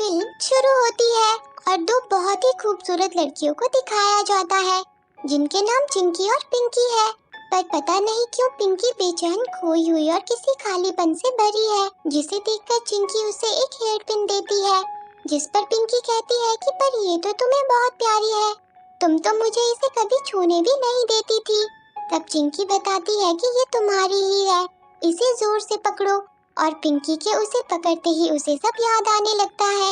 Film शुरू होती है और दो बहुत ही खूबसूरत लड़कियों को दिखाया जाता है जिनके नाम चिंकी और पिंकी है। पर पता नहीं क्यों पिंकी बेचैन, खोई हुई और किसी खालीपन से भरी है, जिसे देखकर चिंकी उसे एक हेयर पिन देती है, जिस पर पिंकी कहती है कि पर ये तो तुम्हें बहुत प्यारी है, तुम तो मुझे इसे कभी छूने भी नहीं देती थी। तब चिंकी बताती है कि ये तुम्हारी ही है, इसे जोर से पकड़ो। और पिंकी के उसे पकड़ते ही उसे सब याद आने लगता है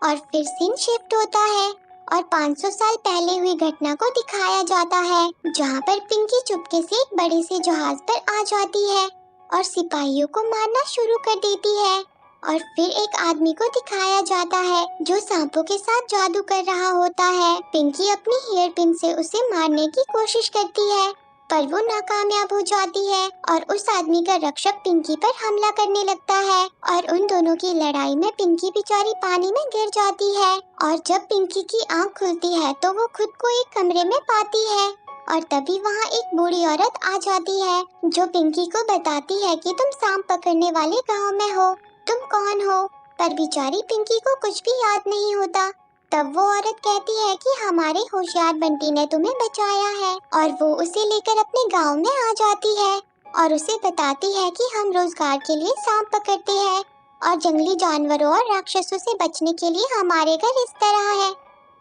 और फिर सीन शिफ्ट होता है और 500 साल पहले हुई घटना को दिखाया जाता है, जहाँ पर पिंकी चुपके से एक बड़े से जहाज पर आ जाती है और सिपाहियों को मारना शुरू कर देती है। और फिर एक आदमी को दिखाया जाता है जो सांपों के साथ जादू कर रहा होता है। पिंकी अपनी हेयर पिन से उसे मारने की कोशिश करती है पर वो नाकामयाब हो जाती है और उस आदमी का रक्षक पिंकी पर हमला करने लगता है और उन दोनों की लड़ाई में पिंकी बेचारी पानी में गिर जाती है। और जब पिंकी की आंख खुलती है तो वो खुद को एक कमरे में पाती है और तभी वहाँ एक बूढ़ी औरत आ जाती है जो पिंकी को बताती है कि तुम सांप पकड़ने वाले गांव में हो, तुम कौन हो। पर बेचारी पिंकी को कुछ भी याद नहीं होता। तब वो औरत कहती है कि हमारे होशियार बंटी ने तुम्हें बचाया है और वो उसे लेकर अपने गांव में आ जाती है और उसे बताती है कि हम रोजगार के लिए सांप पकड़ते हैं और जंगली जानवरों और राक्षसों से बचने के लिए हमारे घर इस तरह है।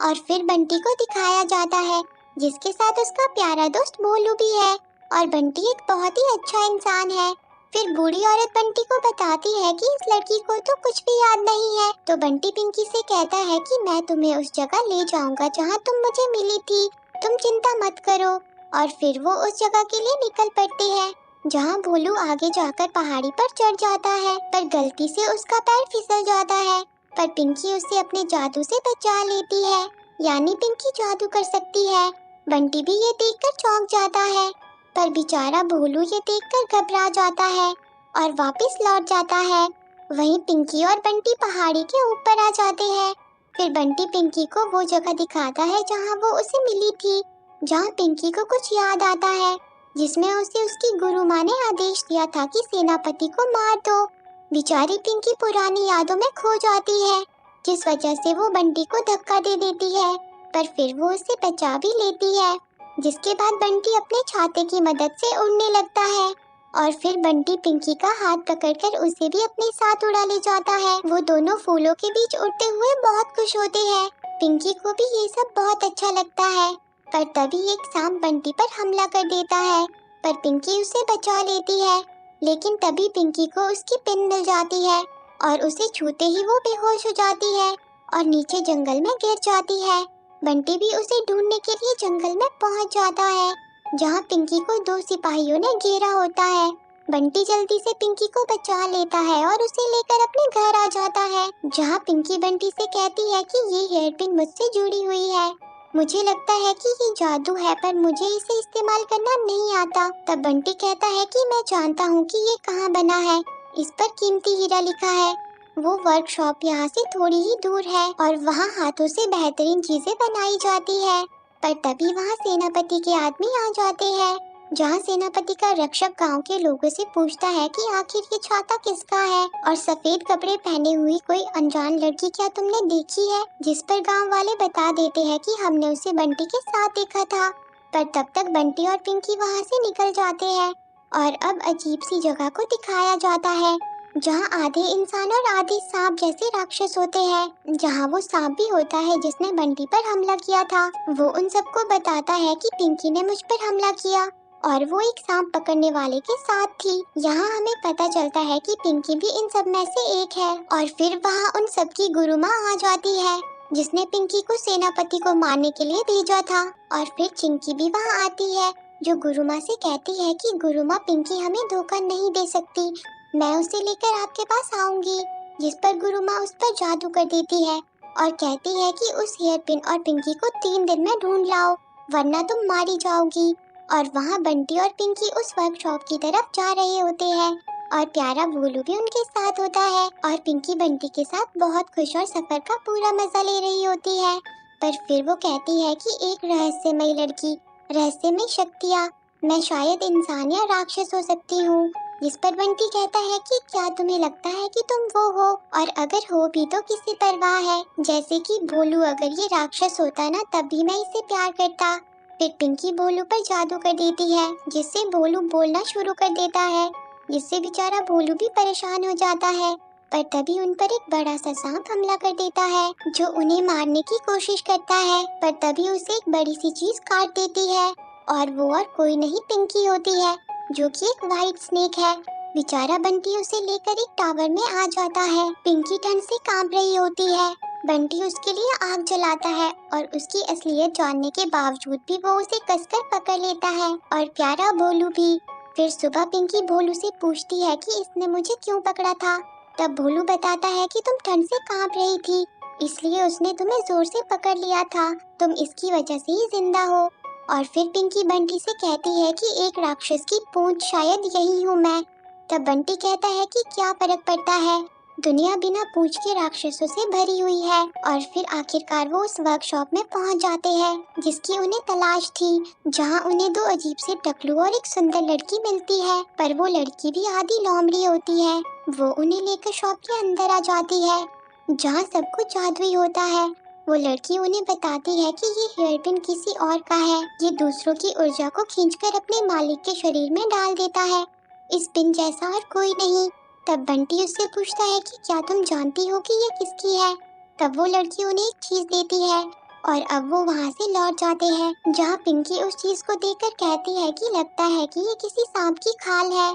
और फिर बंटी को दिखाया जाता है जिसके साथ उसका प्यारा दोस्त भोलू भी है और बंटी एक बहुत ही अच्छा इंसान है। फिर बूढ़ी औरत बंटी को बताती है कि इस लड़की को तो कुछ भी याद नहीं है, तो बंटी पिंकी से कहता है कि मैं तुम्हें उस जगह ले जाऊंगा जहाँ तुम मुझे मिली थी, तुम चिंता मत करो। और फिर वो उस जगह के लिए निकल पड़ते हैं जहाँ भोलू आगे जाकर पहाड़ी पर चढ़ जाता है पर गलती से उसका पैर फिसल जाता है, पर पिंकी उसे अपने जादू से बचा लेती है, यानी पिंकी जादू कर सकती है। बंटी भी ये देखकर चौंक जाता है पर बेचारा भोलू ये देखकर घबरा जाता है और वापस लौट जाता है। वहीं पिंकी और बंटी पहाड़ी के ऊपर आ जाते हैं। फिर बंटी पिंकी को वो जगह दिखाता है जहाँ वो उसे मिली थी, जहाँ पिंकी को कुछ याद आता है जिसमें उसे उसकी गुरु माँ ने आदेश दिया था कि सेनापति को मार दो। बेचारी पिंकी पुरानी यादों में खो जाती है जिस वजह से वो बंटी को धक्का दे देती है, पर फिर वो उसे बचा भी लेती है, जिसके बाद बंटी अपने छाते की मदद से उड़ने लगता है और फिर बंटी पिंकी का हाथ पकड़कर उसे भी अपने साथ उड़ा ले जाता है। वो दोनों फूलों के बीच उड़ते हुए बहुत खुश होते हैं। पिंकी को भी ये सब बहुत अच्छा लगता है पर तभी एक सांप बंटी पर हमला कर देता है पर पिंकी उसे बचा लेती है। लेकिन तभी पिंकी को उसकी पिन मिल जाती है और उसे छूते ही वो बेहोश हो जाती है और नीचे जंगल में गिर जाती है। बंटी भी उसे ढूंढने के लिए जंगल में पहुंच जाता है जहां पिंकी को दो सिपाहियों ने घेरा होता है। बंटी जल्दी से पिंकी को बचा लेता है और उसे लेकर अपने घर आ जाता है जहां पिंकी बंटी से कहती है कि ये हेयर पिन मुझसे जुड़ी हुई है, मुझे लगता है कि ये जादू है पर मुझे इसे इस्तेमाल करना नहीं आता। तब बंटी कहता है कि मैं जानता हूँ कि ये कहाँ बना है, इस पर कीमती हीरा लिखा है। वो वर्कशॉप यहाँ से थोड़ी ही दूर है और वहाँ हाथों से बेहतरीन चीजें बनाई जाती है। पर तभी वहाँ सेनापति के आदमी आ जाते हैं जहाँ सेनापति का रक्षक गांव के लोगों से पूछता है कि आखिर ये छाता किसका है और सफेद कपड़े पहने हुई कोई अनजान लड़की क्या तुमने देखी है, जिस पर गांव वाले बता देते हैं कि हमने उसे बंटी के साथ देखा था। पर तब तक बंटी और पिंकी वहाँ से निकल जाते हैं और अब अजीब सी जगह को दिखाया जाता है जहाँ आधे इंसान और आधे सांप जैसे राक्षस होते हैं। जहाँ वो सांप भी होता है जिसने बंटी पर हमला किया था। वो उन सबको बताता है कि पिंकी ने मुझ पर हमला किया और वो एक सांप पकड़ने वाले के साथ थी। यहाँ हमें पता चलता है कि पिंकी भी इन सब में से एक है। और फिर वहाँ उन सबकी गुरु माँ आ जाती है जिसने पिंकी को सेनापति को मारने के लिए भेजा था। और फिर चिंकी भी वहाँ आती है जो गुरु माँ से कहती है कि गुरु माँ पिंकी हमें धोखा नहीं दे सकती, मैं उसे लेकर आपके पास आऊंगी। जिस पर गुरु माँ उस पर जादू कर देती है और कहती है कि उस हेयर पिन और पिंकी को 3 दिन में ढूंढ लाओ वरना तुम मारी जाओगी। और वहाँ बंटी और पिंकी उस वर्कशॉप की तरफ जा रहे होते हैं और प्यारा भोलू भी उनके साथ होता है और पिंकी बंटी के साथ बहुत खुश और सफर का पूरा मजा ले रही होती है। पर फिर वो कहती है कि एक रहस्यमयी लड़की, रहस्यमयी शक्तियाँ, मैं शायद इंसान या राक्षस हो सकती हूँ जिस पर बंटी कहता है कि क्या तुम्हें लगता है कि तुम वो हो, और अगर हो भी तो किससे परवाह है। जैसे कि भोलू अगर ये राक्षस होता ना तब भी मैं इससे प्यार करता। फिर पिंकी भोलू पर जादू कर देती है जिससे भोलू बोलना शुरू कर देता है, जिससे बेचारा भोलू भी परेशान हो जाता है। पर तभी उन पर एक बड़ा सा सांप हमला कर देता है जो उन्हें मारने की कोशिश करता है, पर तभी उसे एक बड़ी सी चीज काट देती है और वो और कोई नहीं पिंकी होती है जो कि एक वाइट स्नेक है। बेचारा बंटी उसे लेकर एक टावर में आ जाता है। पिंकी ठंड से कांप रही होती है। बंटी उसके लिए आग जलाता है और उसकी असलियत जानने के बावजूद भी वो उसे कसकर पकड़ लेता है, और प्यारा भोलू भी। फिर सुबह पिंकी भोलू से पूछती है कि इसने मुझे क्यों पकड़ा था। तब भोलू बताता है कि तुम ठंड से कांप रही थी, इसलिए उसने तुम्हें जोर से पकड़ लिया था, तुम इसकी वजह से ही जिंदा हो। और फिर पिंकी बंटी से कहती है कि एक राक्षस की पूंछ शायद यही हूँ मैं। तब बंटी कहता है कि क्या फर्क पड़ता है, दुनिया बिना पूंछ के राक्षसों से भरी हुई है। और फिर आखिरकार वो उस वर्कशॉप में पहुंच जाते हैं जिसकी उन्हें तलाश थी, जहां उन्हें दो अजीब से टकलू और एक सुंदर लड़की मिलती है, पर वो लड़की भी आधी लोमड़ी होती है। वो उन्हें लेकर शॉप के अंदर आ जाती है जहां सब कुछ जादुई होता है। वो लड़की उन्हें बताती है कि ये हेयर पिन किसी और का है, ये दूसरों की ऊर्जा को खींचकर अपने मालिक के शरीर में डाल देता है, इस पिन जैसा और कोई नहीं। तब बंटी उससे पूछता है कि क्या तुम जानती हो कि ये किसकी है। तब वो लड़की उन्हें एक चीज देती है और अब वो वहाँ से लौट जाते हैं, जहाँ पिंकी उस चीज को देखकर कहती है कि लगता है कि ये किसी सांप की खाल है।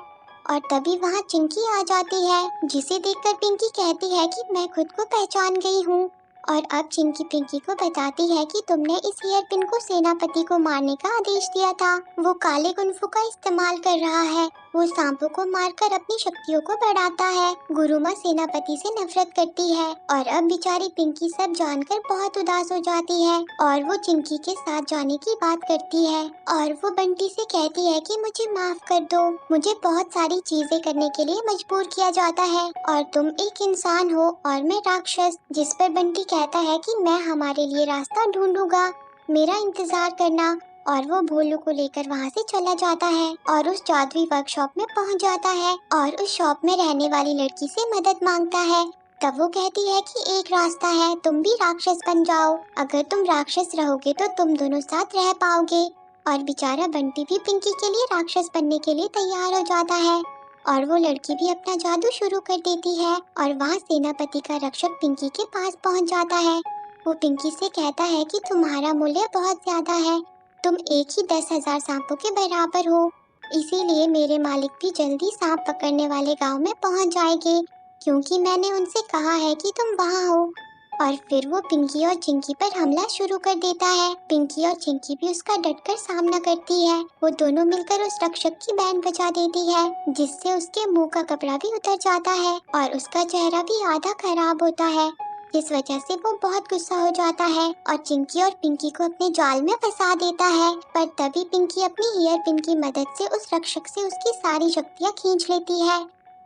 और तभी वहाँ चिंकी आ जाती है जिसे देखकर पिंकी कहती है कि मैं खुद को पहचान गई हूँ। और अब चिंकी पिंकी को बताती है कि तुमने इस हेयर पिन को सेनापति को मारने का आदेश दिया था, वो काले कुंफू का इस्तेमाल कर रहा है, वो सांपों को मारकर अपनी शक्तियों को बढ़ाता है। गुरुमा सेनापति से नफरत करती है और अब बेचारी पिंकी सब जानकर बहुत उदास हो जाती है और वो चिंकी के साथ जाने की बात करती है। और वो बंटी से कहती है कि मुझे माफ कर दो, मुझे बहुत सारी चीजें करने के लिए मजबूर किया जाता है और तुम एक इंसान हो और मैं राक्षस। जिस पर बंटी कहता है कि मैं हमारे लिए रास्ता ढूंढूंगा, मेरा इंतजार करना। और वो भोलू को लेकर वहाँ से चला जाता है और उस जादुई वर्कशॉप में पहुँच जाता है और उस शॉप में रहने वाली लड़की से मदद मांगता है। तब वो कहती है कि एक रास्ता है, तुम भी राक्षस बन जाओ, अगर तुम राक्षस रहोगे तो तुम दोनों साथ रह पाओगे। और बेचारा बंटी भी पिंकी के लिए राक्षस बनने के लिए तैयार हो जाता है और वो लड़की भी अपना जादू शुरू कर देती है और वहाँ सेनापति का रक्षक पिंकी के पास पहुँच जाता है। वो पिंकी से कहता है कि तुम्हारा मूल्य बहुत ज्यादा है, तुम एक ही 10,000 सांपों के बराबर हो, इसीलिए मेरे मालिक भी जल्दी सांप पकड़ने वाले गांव में पहुंच जाएंगे, क्योंकि मैंने उनसे कहा है कि तुम वहां हो। और फिर वो पिंकी और चिंकी पर हमला शुरू कर देता है। पिंकी और चिंकी भी उसका डटकर सामना करती है। वो दोनों मिलकर उस रक्षक की बैंड बजा देती है जिससे उसके मुंह का कपड़ा भी उतर जाता है और उसका चेहरा भी आधा खराब होता है, जिस वजह से वो बहुत गुस्सा हो जाता है और चिंकी और पिंकी को अपने जाल में फंसा देता है। पर तभी पिंकी अपनी हेयर पिन की मदद से उस रक्षक से उसकी सारी शक्तियाँ खींच लेती है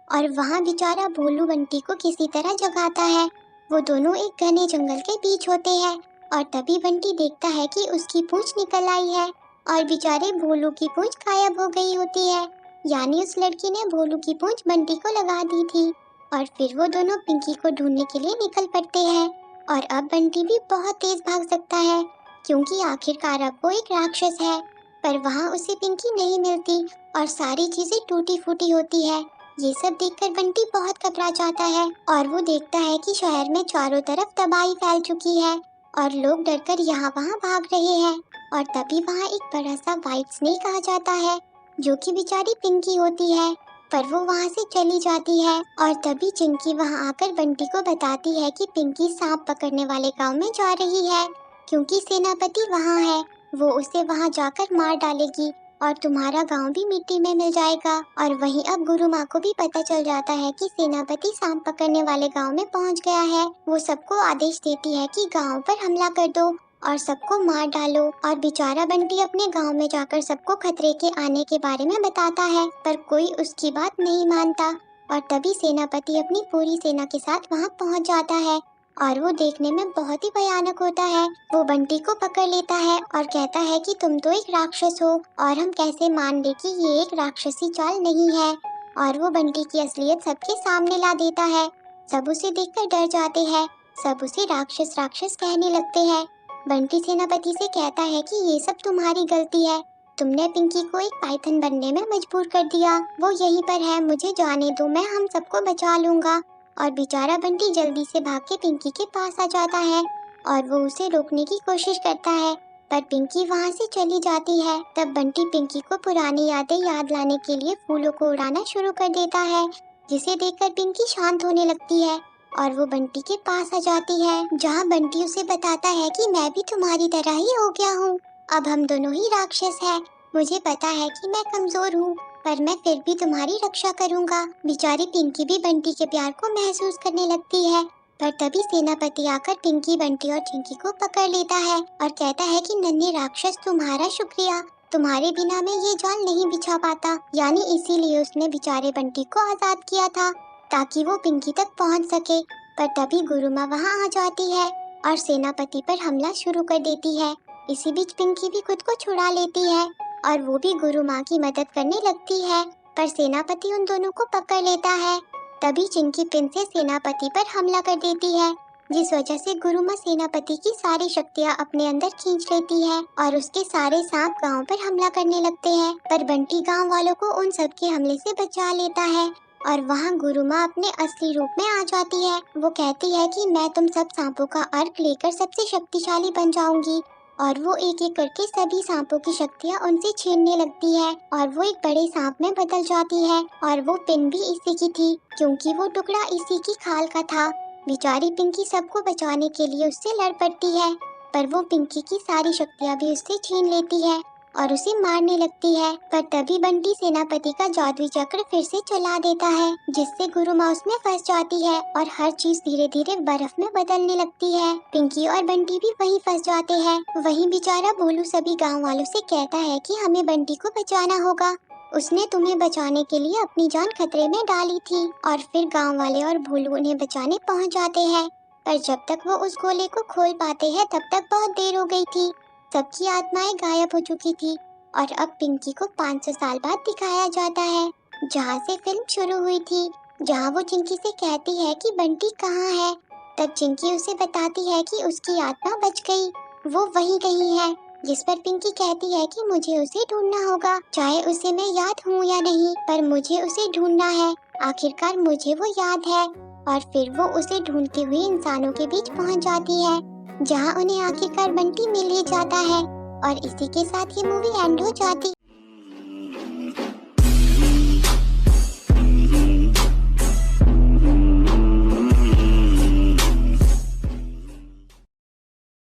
और वहाँ बेचारा भोलू बंटी को किसी तरह जगाता है। वो दोनों एक घने जंगल के बीच होते हैं और तभी बंटी देखता है कि उसकी पूंछ निकल आई है और बेचारे भोलू की पूंछ गायब हो गई होती है, यानी उस लड़की ने भोलू की पूंछ बंटी को लगा दी थी। और फिर वो दोनों पिंकी को ढूंढने के लिए निकल पड़ते हैं और अब बंटी भी बहुत तेज भाग सकता है क्योंकि आखिरकार अब वो एक राक्षस है। पर वहाँ उसे पिंकी नहीं मिलती और सारी चीजें टूटी फूटी होती है। ये सब देखकर बंटी बहुत घबरा जाता है और वो देखता है कि शहर में चारों तरफ तबाही फैल चुकी है और लोग डरकर यहाँ वहाँ भाग रहे हैं। और तभी वहाँ एक बड़ा सा व्हाइट स्नेक आ जाता है जो कि बेचारी पिंकी होती है, पर वो वहाँ से चली जाती है। और तभी चिंकी वहाँ आकर बंटी को बताती है कि पिंकी सांप पकड़ने वाले गांव में जा रही है क्योंकि सेनापति वहाँ है, वो उसे वहाँ जाकर मार डालेगी और तुम्हारा गांव भी मिट्टी में मिल जाएगा। और वहीं अब गुरु माँ को भी पता चल जाता है कि सेनापति सांप पकड़ने वाले गांव में पहुँच गया है। वो सबको आदेश देती है कि गांव पर हमला कर दो और सबको मार डालो। और बेचारा बंटी अपने गांव में जाकर सबको खतरे के आने के बारे में बताता है, पर कोई उसकी बात नहीं मानता। और तभी सेनापति अपनी पूरी सेना के साथ वहां पहुंच जाता है और वो देखने में बहुत ही भयानक होता है। वो बंटी को पकड़ लेता है और कहता है कि तुम तो एक राक्षस हो और हम कैसे मान ले कि ये एक राक्षसी चाल नहीं है। और वो बंटी की असलियत सबके सामने ला देता है। सब उसे देखकर डर जाते हैं, सब उसे राक्षस राक्षस कहने लगते हैं। बंटी सेनापति से कहता है कि ये सब तुम्हारी गलती है, तुमने पिंकी को एक पाइथन बनने में मजबूर कर दिया। वो यहीं पर है, मुझे जाने दो, मैं हम सबको बचा लूंगा। और बेचारा बंटी जल्दी से भाग के पिंकी के पास आ जाता है और वो उसे रोकने की कोशिश करता है, पर पिंकी वहाँ से चली जाती है। तब बंटी पिंकी को पुरानी यादें याद लाने के लिए फूलों को उड़ाना शुरू कर देता है, जिसे देखकर पिंकी शांत होने लगती है और वो बंटी के पास आ जाती है, जहाँ बंटी उसे बताता है कि मैं भी तुम्हारी तरह ही हो गया हूँ, अब हम दोनों ही राक्षस हैं। मुझे पता है कि मैं कमजोर हूँ, पर मैं फिर भी तुम्हारी रक्षा करूँगा। बेचारी पिंकी भी बंटी के प्यार को महसूस करने लगती है, पर तभी सेनापति आकर पिंकी, बंटी और चिंकी को पकड़ लेता है और कहता है कि नन्हे राक्षस, तुम्हारा शुक्रिया, तुम्हारे बिना मैं ये जाल नहीं बिछा पाता। यानी इसीलिए उसने बेचारे बंटी को आजाद किया था, ताकि वो पिंकी तक पहुंच सके। पर तभी गुरुमा वहां आ जाती है और सेनापति पर हमला शुरू कर देती है। इसी बीच पिंकी भी खुद को छुड़ा लेती है और वो भी गुरुमा की मदद करने लगती है, पर सेनापति उन दोनों को पकड़ लेता है। तभी चिंकी प्रिंसेस सेनापति पर हमला कर देती है, जिस वजह से गुरुमा सेनापति की सारी शक्तियाँ अपने अंदर खींच लेती है और उसके सारे सांप गांव पर हमला करने लगते हैं। पर बंटी गांव वालों को उन सब के हमले से बचा लेता है और वहाँ गुरुमा अपने असली रूप में आ जाती है। वो कहती है कि मैं तुम सब सांपों का अर्क लेकर सबसे शक्तिशाली बन जाऊंगी, और वो एक एक करके सभी सांपों की शक्तियाँ उनसे छीनने लगती है और वो एक बड़े सांप में बदल जाती है। और वो पिन भी इसी की थी, क्योंकि वो टुकड़ा इसी की खाल का था। बेचारी पिंकी सबको बचाने के लिए उससे लड़ पड़ती है, पर वो पिंकी की सारी शक्तियाँ भी उससे छीन लेती है और उसे मारने लगती है। पर तभी बंटी सेनापति का जादुई चक्र फिर से चला देता है, जिससे गुरुमा उसमें फंस जाती है और हर चीज धीरे धीरे बर्फ में बदलने लगती है। पिंकी और बंटी भी वहीं फंस जाते हैं। वहीं बेचारा भोलू सभी गांव वालों से कहता है कि हमें बंटी को बचाना होगा, उसने तुम्हें बचाने के लिए अपनी जान खतरे में डाली थी। और फिर गाँव वाले और भोलू उन्हें बचाने पहुँच जाते हैं, पर जब तक वो उस गोले को खोल पाते हैं तब तक बहुत देर हो गई थी। सबकी आत्माएं गायब हो चुकी थी और अब पिंकी को 500 साल बाद दिखाया जाता है, जहाँ से फिल्म शुरू हुई थी, जहाँ वो चिंकी से कहती है कि बंटी कहाँ है। तब चिंकी उसे बताती है कि उसकी आत्मा बच गई, वो वहीं कहीं है, जिस पर पिंकी कहती है कि मुझे उसे ढूंढना होगा, चाहे उसे मैं याद हूँ या नहीं, पर मुझे उसे ढूंढना है। आखिरकार मुझे वो याद है। और फिर वो उसे ढूंढते हुए इंसानों के बीच पहुँच जाती है, जहाँ उन्हें आखिरकार बंटी मिल ही जाता है। और इसी के साथ ये मूवी एंड हो जाती